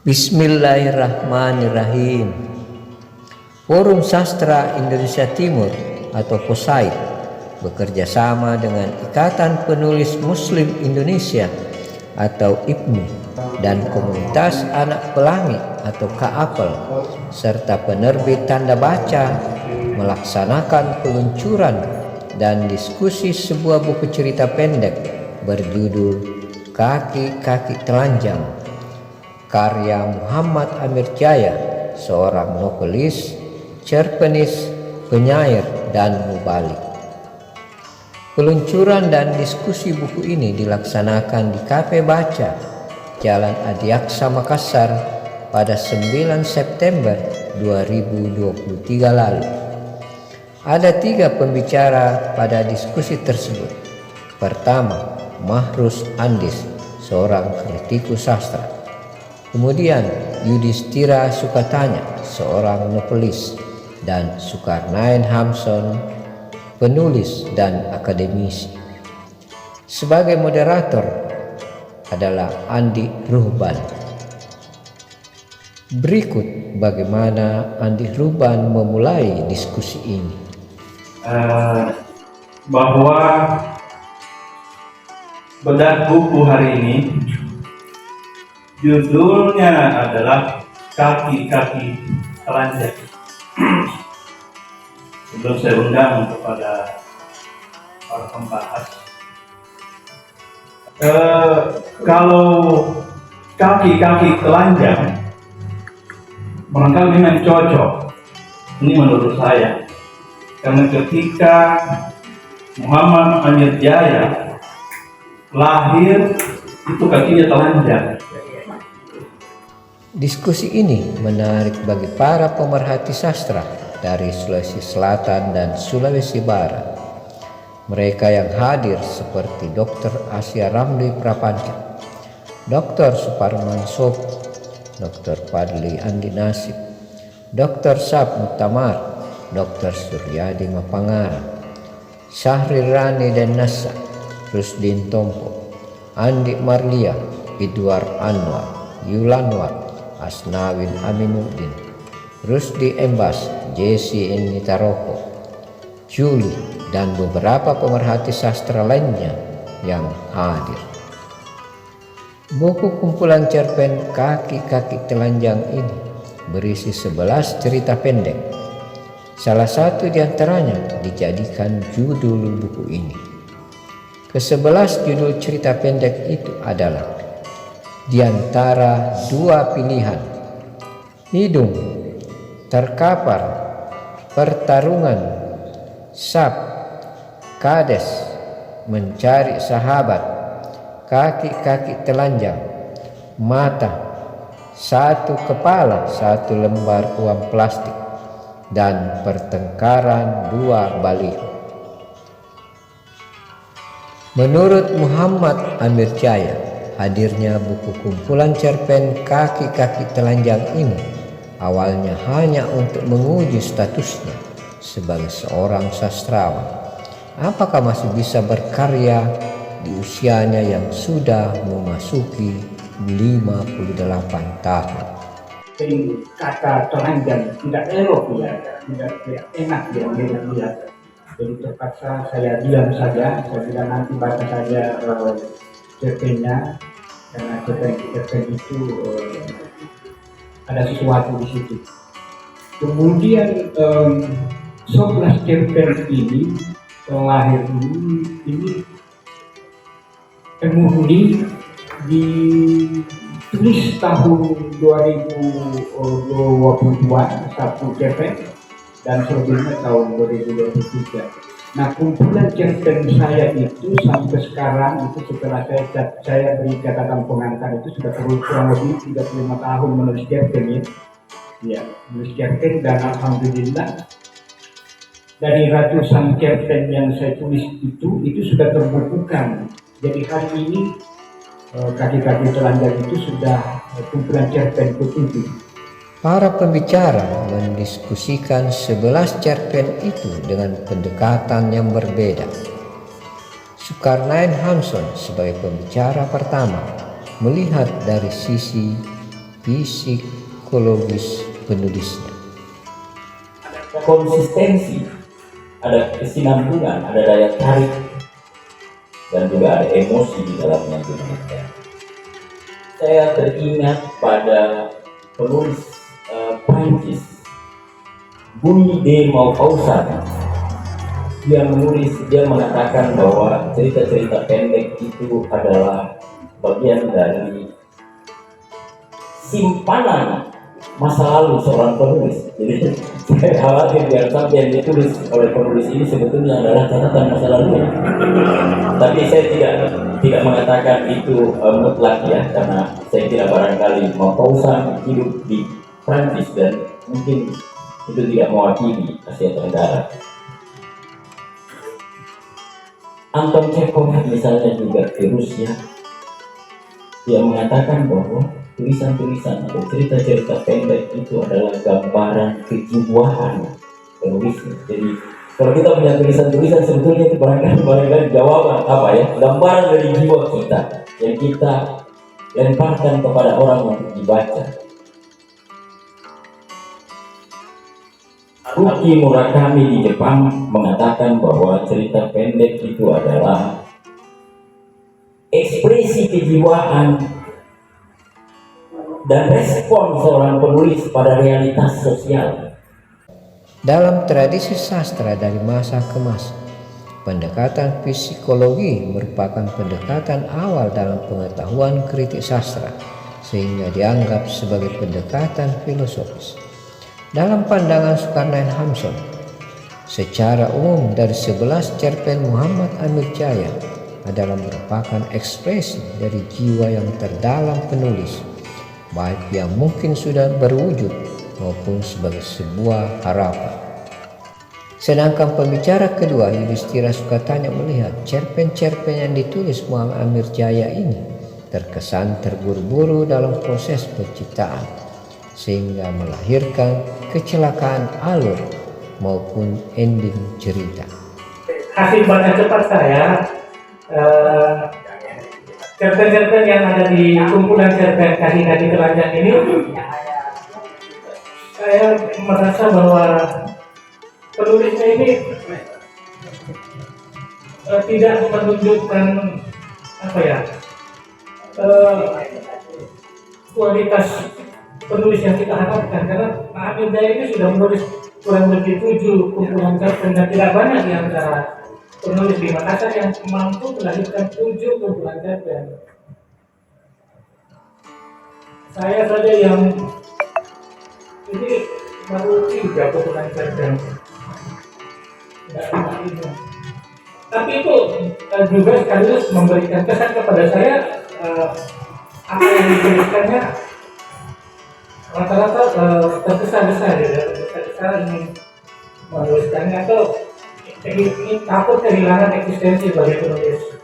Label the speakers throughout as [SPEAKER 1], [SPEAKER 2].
[SPEAKER 1] Bismillahirrahmanirrahim. Forum Sastra Indonesia Timur atau POSAID bekerja sama dengan Ikatan Penulis Muslim Indonesia atau IPMI dan Komunitas Anak Pelangi atau KAPEL serta penerbit Tanda Baca melaksanakan peluncuran dan diskusi sebuah buku cerita pendek berjudul Kaki-Kaki Telanjang karya Muhammad Amir Jaya, seorang novelis, cerpenis, penyair, dan mubalik. Peluncuran dan diskusi buku ini dilaksanakan di Kafe Baca, Jalan Adiaksa, Makassar pada 9 September 2023 lalu. Ada 3 pembicara pada diskusi tersebut. Pertama, Mahrus Andis, seorang kritikus sastra. Kemudian Yudhistira Sukatanya, seorang novelis, dan Zulkarnain Hamson, penulis dan akademisi. Sebagai moderator adalah Andi Ruhban. Berikut bagaimana Andi Ruhban memulai diskusi ini.
[SPEAKER 2] Bahwa bedah buku hari ini judulnya adalah Kaki-Kaki Telanjang. Sebelum saya undang kepada para pembahas, kalau kaki-kaki telanjang barangkali memang cocok, ini menurut saya, karena ketika Muhammad Amir Jaya lahir itu kakinya telanjang.
[SPEAKER 1] Diskusi ini menarik bagi para pemerhati sastra dari Sulawesi Selatan dan Sulawesi Barat. Mereka yang hadir seperti Dr. Asia Ramli Prapanca, Dr. Suparman Sop, Dr. Fadli Andi Nasib, Dr. Sab Muktamar, Dr. Suryadi Mapangara, Syahrir Rani dan Nasa, Rusdin Tompo, Andi Marlia, Idwar Anwar, Yulanwar, Asnawin Aminuddin, Rusdi Embas, Jesse Nitaroko, Juli, dan beberapa pemerhati sastra lainnya yang hadir. Buku kumpulan cerpen Kaki-Kaki Telanjang ini berisi 11 cerita pendek. Salah satu di antaranya dijadikan judul buku ini. Ke-11 judul cerita pendek itu adalah di antara 2 pilihan: hidung, terkapar, pertarungan, sab, kades, mencari sahabat, kaki-kaki telanjang, mata, 1 kepala, 1 lembar uang plastik, dan pertengkaran 2 baliho. Menurut Muhammad Amir Jaya, hadirnya buku kumpulan cerpen Kaki-Kaki Telanjang ini awalnya hanya untuk menguji statusnya sebagai seorang sastrawan. Apakah masih bisa berkarya di usianya yang sudah memasuki 58 tahun?
[SPEAKER 3] Kata telanjang tidak elok ya, tidak enak ya melihat. Jadi terpaksa saya diam saja, saya bilang nanti baca saja cerpennya, karena cerpen itu ada sesuatu di situ. Kemudian 11 cerpen ini lahir ini murni ditulis tahun 2022 satu cerpen dan sebelumnya tahun 2023. Nah, kumpulan cerpen saya itu sampai sekarang itu setelah saya beri catatan pengantar itu sudah kurang lebih 35 tahun menulis cerpen ya. Ya, menulis cerpen, dan alhamdulillah dari ratusan cerpen yang saya tulis itu sudah terbukukan. Jadi hari ini Kaki-Kaki Telanjang itu sudah kumpulan cerpen ke-7.
[SPEAKER 1] Para pembicara mendiskusikan 11 cerpen itu dengan pendekatan yang berbeda. Zulkarnain Hamson sebagai pembicara pertama melihat dari sisi psikologis penulisnya.
[SPEAKER 4] Ada konsistensi, ada kesinambungan, ada daya tarik, dan juga ada emosi di dalamnya. Saya teringat pada penulis Prancis, Guy de Maupassant. Dia mengatakan bahwa cerita-cerita pendek itu adalah bagian dari simpanan masa lalu seorang penulis. Jadi saya khawatir jangan sampai yang ditulis oleh penulis ini sebetulnya adalah catatan masa lalu. Tapi saya tidak mengatakan itu mutlak ya, karena saya tidak barangkali Maupassant hidup di Prancis dan mungkin itu tidak mewakili Asia Tenggara. Anton Chekhov misalnya juga di Rusia, dia mengatakan bahwa tulisan-tulisan atau cerita-cerita pendek itu adalah gambaran kejiwaan penulisnya. Jadi kalau kita punya tulisan-tulisan sebetulnya itu barangkali jawaban apa ya, gambaran dari jiwa kita yang kita lemparkan kepada orang untuk dibaca. Haruki Murakami di Jepang mengatakan bahwa cerita pendek itu adalah ekspresi kejiwaan dan respon seorang penulis pada realitas sosial.
[SPEAKER 1] Dalam tradisi sastra dari masa ke masa, pendekatan psikologi merupakan pendekatan awal dalam pengetahuan kritik sastra, sehingga dianggap sebagai pendekatan filosofis. Dalam pandangan Zulkarnain Hamson, secara umum dari 11 cerpen Muhammad Amir Jaya adalah merupakan ekspresi dari jiwa yang terdalam penulis, baik yang mungkin sudah berwujud maupun sebagai sebuah harapan. Sedangkan pembicara kedua, Yudhistira Sukatanya, melihat cerpen-cerpen yang ditulis Muhammad Amir Jaya ini terkesan terburu-buru dalam proses penciptaan, sehingga melahirkan kecelakaan alur maupun ending cerita.
[SPEAKER 2] Hasil baca cepat saya, cerpen-cerpen yang ada di kumpulan cerpen Kaki-Kaki Telanjang ini, saya merasa bahwa penulisnya ini tidak menunjukkan kualitas penulis yang kita harapkan, karena Amir Jaya ini sudah menulis kurang lebih 7 kumpulan cerpen dan tidak banyak di antara penulis di Makassar yang mampu melahirkan 7 kumpulan cerpen. Saya saja yang ini baru 3 kumpulan cerpen. Tapi itu juga sekaligus memberikan kesan kepada saya, apa yang dituliskannya rata-rata tergesa-gesa, tergesa-gesa ingin menuliskannya, atau takut kehilangan eksistensi bagi penulis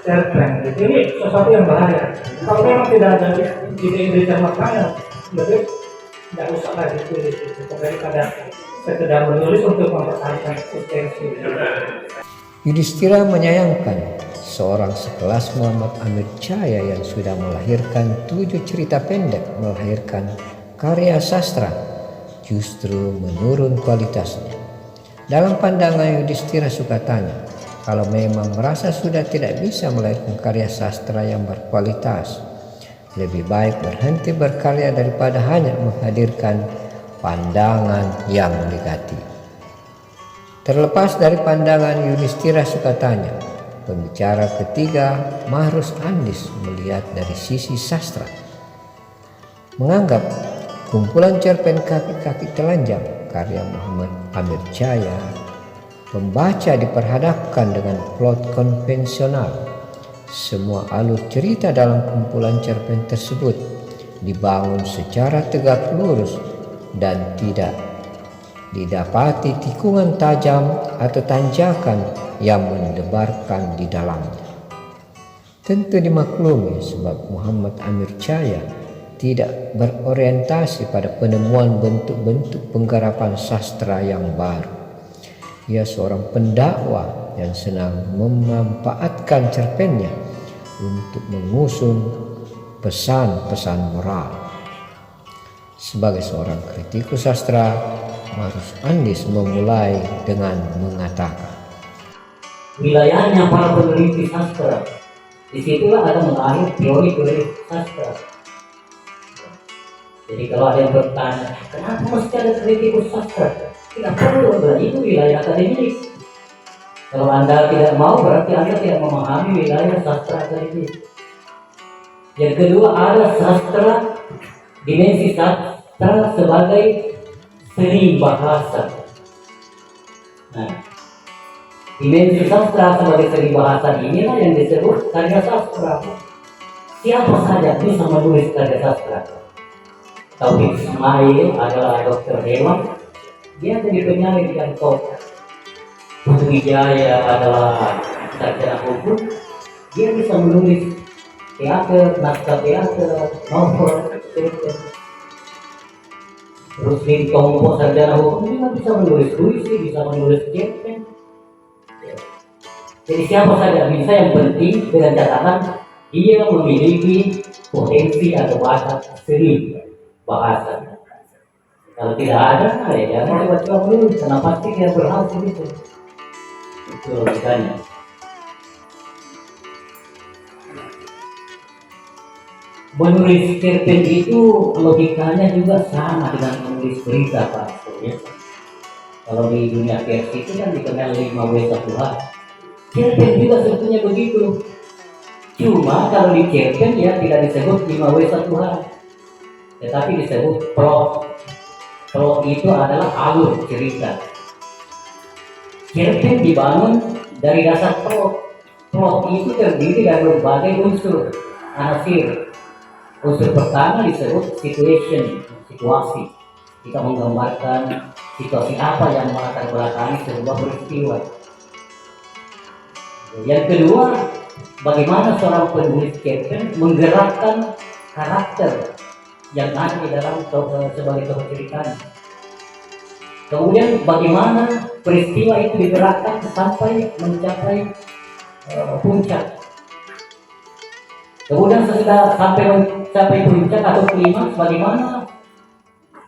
[SPEAKER 2] cerpen. Ini sesuatu yang bahaya. Kalau memang tidak ada ide-ide maknanya, lebih tidak usah lagi tulis itu, daripada sekedar menulis untuk mempertahankan eksistensi.
[SPEAKER 1] Yudhistira menyayangkan seorang sekelas Muhammad Amir Jaya yang sudah melahirkan 7 cerita pendek, melahirkan karya sastra, justru menurun kualitasnya. Dalam pandangan Yudhistira Sukatanya, kalau memang merasa sudah tidak bisa melahirkan karya sastra yang berkualitas, lebih baik berhenti berkarya daripada hanya menghadirkan pandangan yang negatif. Terlepas dari pandangan Yudhistira Sukatanya, pembicara ketiga, Mahrus Andis, melihat dari sisi sastra, menganggap kumpulan cerpen Kaki-Kaki Telanjang karya Muhammad Amir Jaya, pembaca diperhadapkan dengan plot konvensional. Semua alur cerita dalam kumpulan cerpen tersebut dibangun secara tegak lurus dan tidak didapati tikungan tajam atau tanjakan yang mendebarkan di dalamnya. Tentu dimaklumi sebab Muhammad Amir Jaya tidak berorientasi pada penemuan bentuk-bentuk penggarapan sastra yang baru. Ia seorang pendakwah yang senang memanfaatkan cerpennya untuk mengusung pesan-pesan moral. Sebagai seorang kritikus sastra, Marus Andis memulai dengan mengatakan,
[SPEAKER 5] wilayahnya para peneliti sastra, disitulah ada mengalir teori-teori sastra. Jadi kalau ada yang bertanya, kenapa mesti ada kritikus sastra? Tidak perlu, berarti itu wilayah akademik. Kalau Anda tidak mau, berarti Anda tidak memahami wilayah sastra akademik. Yang kedua, ada sastra, dimensi sastra sebagai seni bahasa. Nah, dimensi sastra sebagai seni bahasa inilah yang disebut karya sastra. Siapa saja bisa menulis karya sastra. Taufik Ismail adalah dokter hewan, dia jadi penyair yang top. Putu Wijaya adalah sarjana hukum, dia bisa menulis teater, naskah teater, novel, cerita. Terus Tompo sarjana hukum juga bisa menulis puisi, bisa menulis cerpen. Jadi siapa saja bisa, yang penting dengan catatan dia memiliki potensi atau bakat seni bahasa. Kalau tidak ada, ya jangan coba-coba menulis, karena pasti dia berhasil itu. Itu logikanya. Menulis cerpen itu logikanya juga sama dengan menulis berita, Pak. Ya. Kalau di dunia pers itu kan dikenal 5W1H. Cerpen juga sebetulnya begitu. Cuma kalau di cerpen ya tidak disebut 5W1H. Tetapi disebut plot. Plot itu adalah alur cerita. Cerpen dibangun dari dasar plot. Plot itu terdiri dari berbagai unsur anasir. Unsur pertama disebut situation, situasi. Kita menggambarkan situasi apa yang melatar belakangi sebuah peristiwa. Yang kedua, bagaimana seorang penulis cerpen menggerakkan karakter yang ada di dalam sebagai tokoh ceritanya. Kemudian bagaimana peristiwa itu digerakkan sampai mencapai puncak. Kemudian setelah sampai mencapai puncak atau klimaks, bagaimana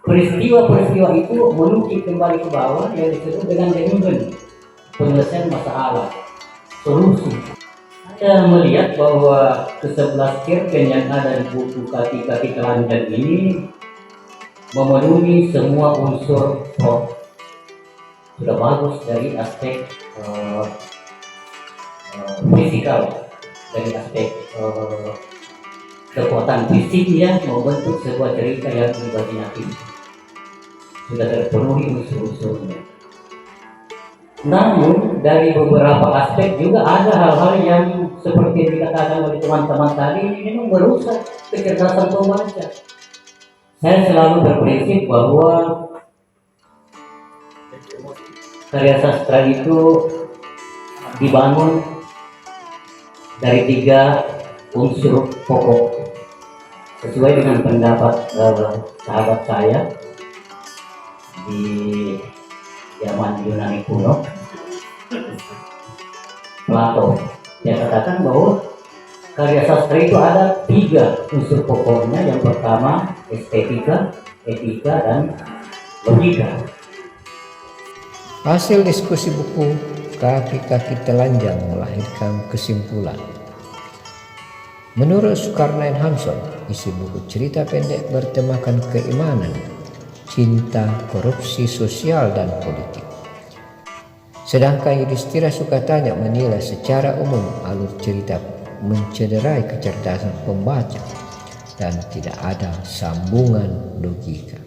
[SPEAKER 5] peristiwa-peristiwa itu menukik kembali ke bawah yang disebut dengan development, penyelesaian masalah, solusi. Saya melihat bahwa ke-11 cerpen yang ada di buku Kaki-Kaki Telanjang ini memenuhi semua unsur plot. Sudah bagus dari aspek fisikal, dari aspek kekuatan fisiknya membentuk sebuah cerita yang imajinatif. Sudah terpenuhi unsur-unsurnya. Namun dari beberapa aspek juga ada hal-hal yang seperti yang dikatakan oleh teman-teman tadi, ini memang merusak kecerdasan pembaca. Saya selalu berprinsip bahwa karya sastra itu dibangun dari 3 unsur pokok sesuai dengan pendapat sahabat saya di zaman Yunani kuno, Plato. Dia katakan bahwa karya sastra itu ada 3 unsur pokoknya. Yang pertama estetika, etika, dan logika.
[SPEAKER 1] Hasil diskusi buku Kaki-Kaki Telanjang melahirkan kesimpulan. Menurut Sukarnain Hamson, isi buku cerita pendek bertemakan keimanan, cinta, korupsi sosial, dan politik. Sedangkan Yudhistira Sukatanya menilai secara umum alur cerita mencederai kecerdasan pembaca dan tidak ada sambungan logika.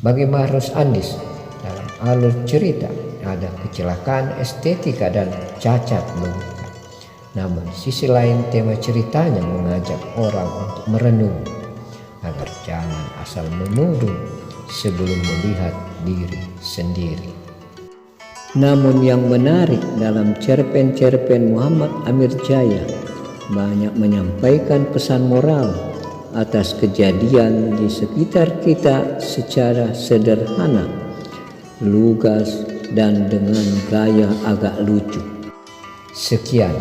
[SPEAKER 1] Bagi Marus Andis, dalam alur cerita ada kecelakaan estetika dan cacat logika. Namun sisi lain tema ceritanya mengajak orang untuk merenung agar jangan asal menuduh sebelum melihat diri sendiri. Namun yang menarik dalam cerpen-cerpen Muhammad Amir Jaya banyak menyampaikan pesan moral atas kejadian di sekitar kita secara sederhana, lugas, dan dengan gaya agak lucu. Sekian